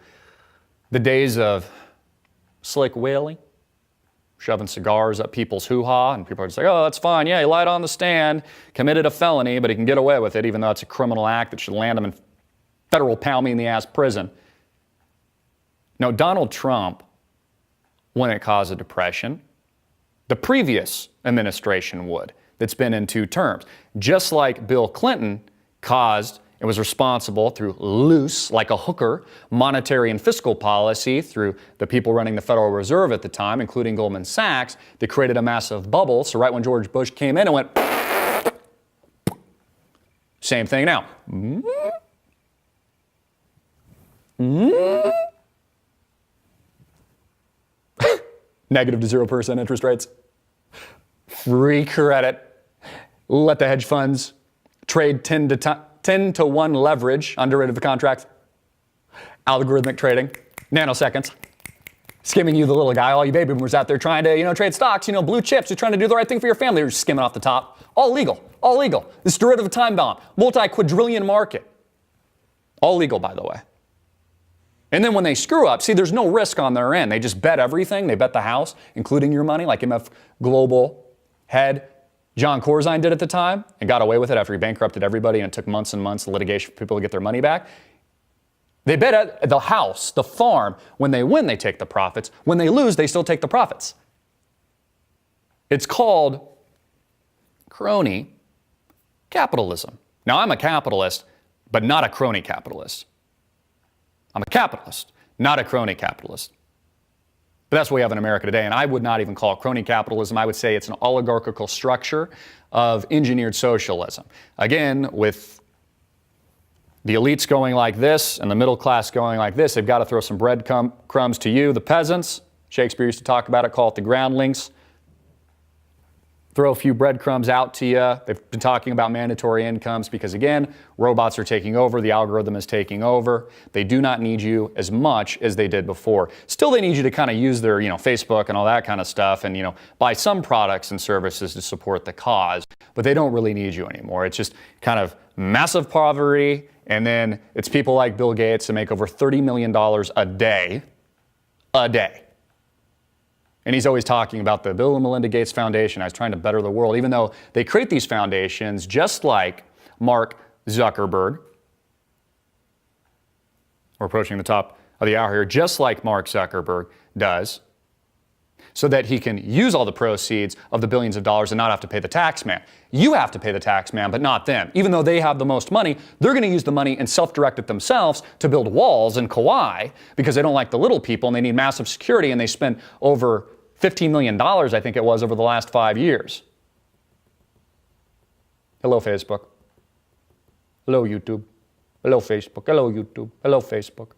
the days of Slick Willie, shoving cigars up people's hoo-ha, and people are just like, oh, that's fine. Yeah, he lied on the stand, committed a felony, but he can get away with it, even though it's a criminal act that should land him in federal pound-me-in-the-ass prison. No, Donald Trump wouldn't cause a depression. The previous administration would, that's been in 2 terms. Just like Bill Clinton caused and was responsible through loose, like a hooker, monetary and fiscal policy through the people running the Federal Reserve at the time, including Goldman Sachs, that created a massive bubble. So right when George Bush came in, it went, same thing now. Negative to 0% interest rates. Free credit. Let the hedge funds trade 10 to 1 leverage on derivative contracts. Algorithmic trading. Nanoseconds. Skimming you, the little guy. All you baby boomers out there trying to, trade stocks, blue chips. You're trying to do the right thing for your family. You're just skimming off the top. All legal. All legal. This derivative time bomb. Multi-quadrillion market. All legal, by the way. And then when they screw up, see, there's no risk on their end. They just bet everything. They bet the house, including your money, like MF Global head John Corzine did at the time, and got away with it after he bankrupted everybody, and it took months and months of litigation for people to get their money back. They bet at the house, the farm. When they win, they take the profits. When they lose, they still take the profits. It's called crony capitalism. Now, I'm a capitalist, but not a crony capitalist. I'm a capitalist, not a crony capitalist. But that's what we have in America today, and I would not even call it crony capitalism. I would say it's an oligarchical structure of engineered socialism. Again, with the elites going like this and the middle class going like this, they've got to throw some breadcrumbs to you, the peasants. Shakespeare used to talk about it, call it the groundlings. Throw a few breadcrumbs out to you. They've been talking about mandatory incomes because, again, robots are taking over. The algorithm is taking over. They do not need you as much as they did before. Still, they need you to kind of use their, Facebook and all that kind of stuff and, buy some products and services to support the cause. But they don't really need you anymore. It's just kind of massive poverty. And then it's people like Bill Gates that make over $30 million a day. And he's always talking about the Bill and Melinda Gates Foundation as trying to better the world, even though they create these foundations just like Mark Zuckerberg. We're approaching the top of the hour here, just like Mark Zuckerberg does, so that he can use all the proceeds of the billions of dollars and not have to pay the tax man. You have to pay the tax man, but not them. Even though they have the most money, they're going to use the money and self-direct it themselves to build walls in Kauai because they don't like the little people and they need massive security, and they spend over $15 million, I think it was, over the last 5 years. Hello, Facebook. Hello, YouTube. Hello, Facebook. Hello, YouTube. Hello, Facebook.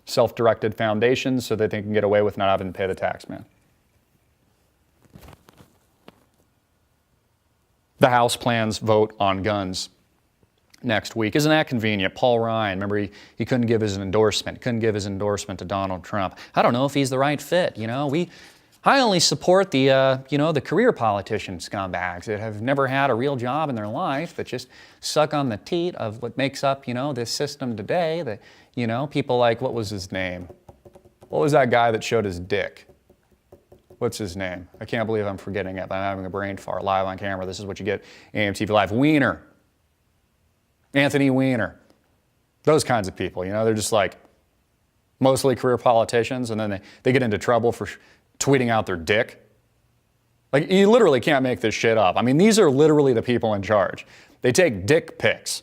Self-directed foundations so that they can get away with not having to pay the tax man. The House plans vote on guns next week. Isn't that convenient? Paul Ryan, remember he couldn't give his endorsement to Donald Trump. I don't know if he's the right fit. I only support the career politician scumbags that have never had a real job in their life, that just suck on the teat of what makes up, this system today. That, people like, what was his name? What was that guy that showed his dick? What's his name? I can't believe I'm forgetting it, but I'm having a brain fart live on camera. This is what you get AMTV Live. Weiner. Anthony Weiner. Those kinds of people, they're just like mostly career politicians, and then they get into trouble for tweeting out their dick. Like, you literally can't make this shit up. I mean, these are literally the people in charge. They take dick pics.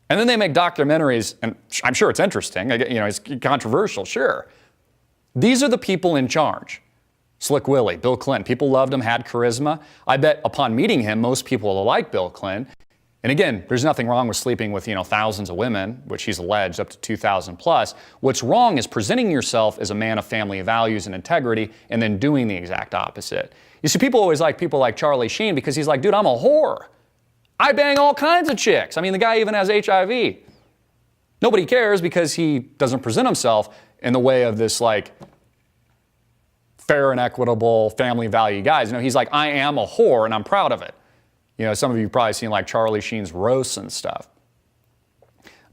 And then they make documentaries, and I'm sure it's interesting. It's controversial, sure. These are the people in charge. Slick Willie, Bill Clinton. People loved him, had charisma. I bet upon meeting him, most people will like Bill Clinton. And again, there's nothing wrong with sleeping with, thousands of women, which he's alleged, up to 2,000 plus. What's wrong is presenting yourself as a man of family values and integrity and then doing the exact opposite. You see, people always like people like Charlie Sheen because he's like, dude, I'm a whore. I bang all kinds of chicks. I mean, the guy even has HIV. Nobody cares because he doesn't present himself in the way of this, fair and equitable family value guys. He's like, I am a whore and I'm proud of it. Some of you have probably seen Charlie Sheen's roasts and stuff.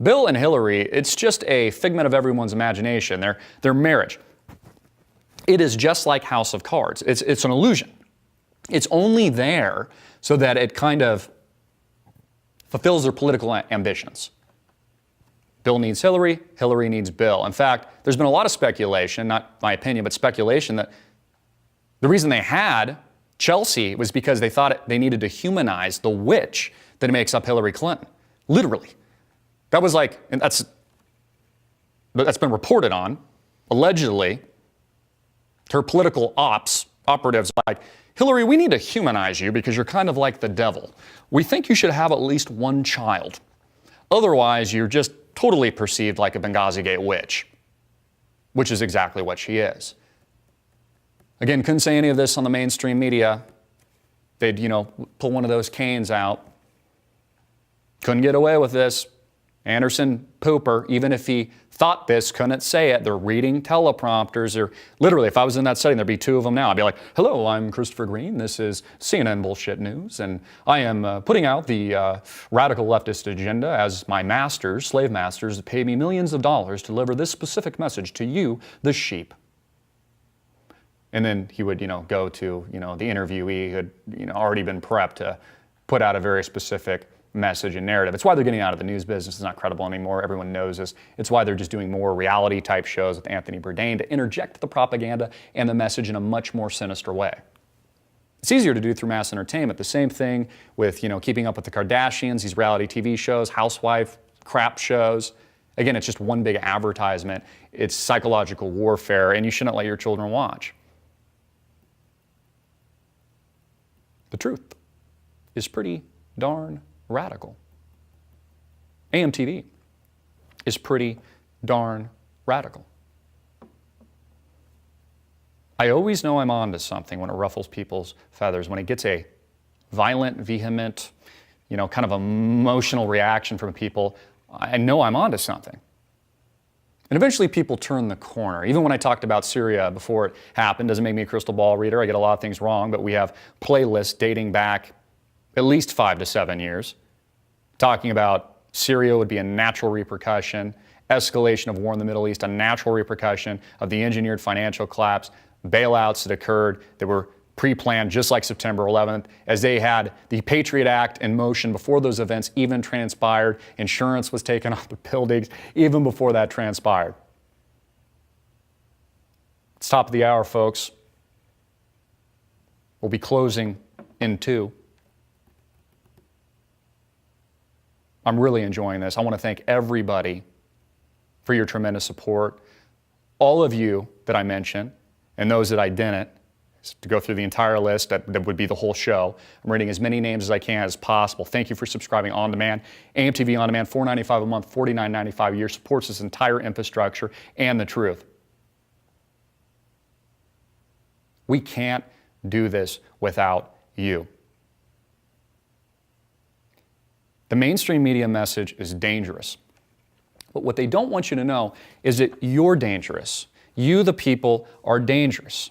Bill and Hillary, it's just a figment of everyone's imagination. Their marriage. It is just like House of Cards. It's an illusion. It's only there so that it kind of fulfills their political ambitions. Bill needs Hillary, Hillary needs Bill. In fact, there's been a lot of speculation, not my opinion, but speculation that the reason they had Chelsea was because they thought they needed to humanize the witch that makes up Hillary Clinton. Literally. That was and that's been reported on, allegedly. Her political operatives Hillary, we need to humanize you because you're kind of like the devil. We think you should have at least one child. Otherwise, you're just totally perceived like a Benghazi Gate witch, which is exactly what she is. Again, couldn't say any of this on the mainstream media. They'd, pull one of those canes out. Couldn't get away with this. Anderson Pooper, even if he thought this, couldn't say it. They're reading teleprompters. They're literally, if I was in that setting, there'd be two of them now. I'd be like, hello, I'm Christopher Green. This is CNN Bullshit News, and I am putting out the radical leftist agenda as my masters, slave masters, pay me millions of dollars to deliver this specific message to you, the sheep. And then he would, go to, the interviewee who had, already been prepped to put out a very specific message and narrative. It's why they're getting out of the news business. It's not credible anymore. Everyone knows this. It's why they're just doing more reality type shows with Anthony Bourdain to interject the propaganda and the message in a much more sinister way. It's easier to do through mass entertainment. The same thing with, Keeping Up with the Kardashians, these reality TV shows, housewife crap shows. Again, it's just one big advertisement. It's psychological warfare, and you shouldn't let your children watch. The truth is pretty darn radical. AMTV is pretty darn radical. I always know I'm on to something when it ruffles people's feathers, when it gets a violent, vehement, kind of emotional reaction from people. I know I'm on to something. And eventually people turn the corner. Even when I talked about Syria before it happened, doesn't make me a crystal ball reader. I get a lot of things wrong, but we have playlists dating back at least 5 to 7 years, talking about Syria would be a natural repercussion, escalation of war in the Middle East, a natural repercussion of the engineered financial collapse, bailouts that occurred that were pre-planned just like September 11th, as they had the Patriot Act in motion before those events even transpired. Insurance was taken off the buildings even before that transpired. It's top of the hour, folks. We'll be closing in 2. I'm really enjoying this. I want to thank everybody for your tremendous support. All of you that I mentioned and those that I didn't, to go through the entire list, that would be the whole show. I'm reading as many names as I can as possible. Thank you for subscribing on demand. AMTV on demand, $4.95 a month, $49.95 a year, supports this entire infrastructure and the truth. We can't do this without you. The mainstream media message is dangerous. But what they don't want you to know is that you're dangerous. You, the people, are dangerous.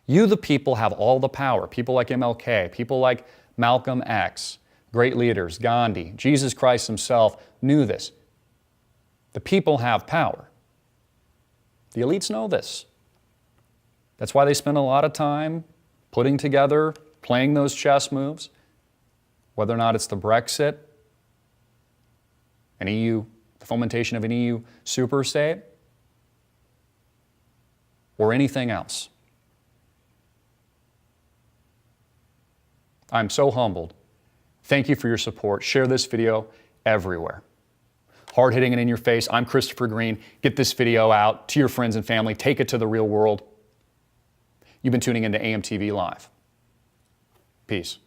You, the people, have all the power. People like MLK, people like Malcolm X, great leaders, Gandhi, Jesus Christ himself knew this. The people have power. The elites know this. That's why they spend a lot of time putting together, playing those chess moves, whether or not it's the Brexit, an EU, the fomentation of an EU superstate, or anything else. I'm so humbled. Thank you for your support. Share this video everywhere. Hard-hitting and in your face, I'm Christopher Green. Get this video out to your friends and family. Take it to the real world. You've been tuning into AMTV Live. Peace.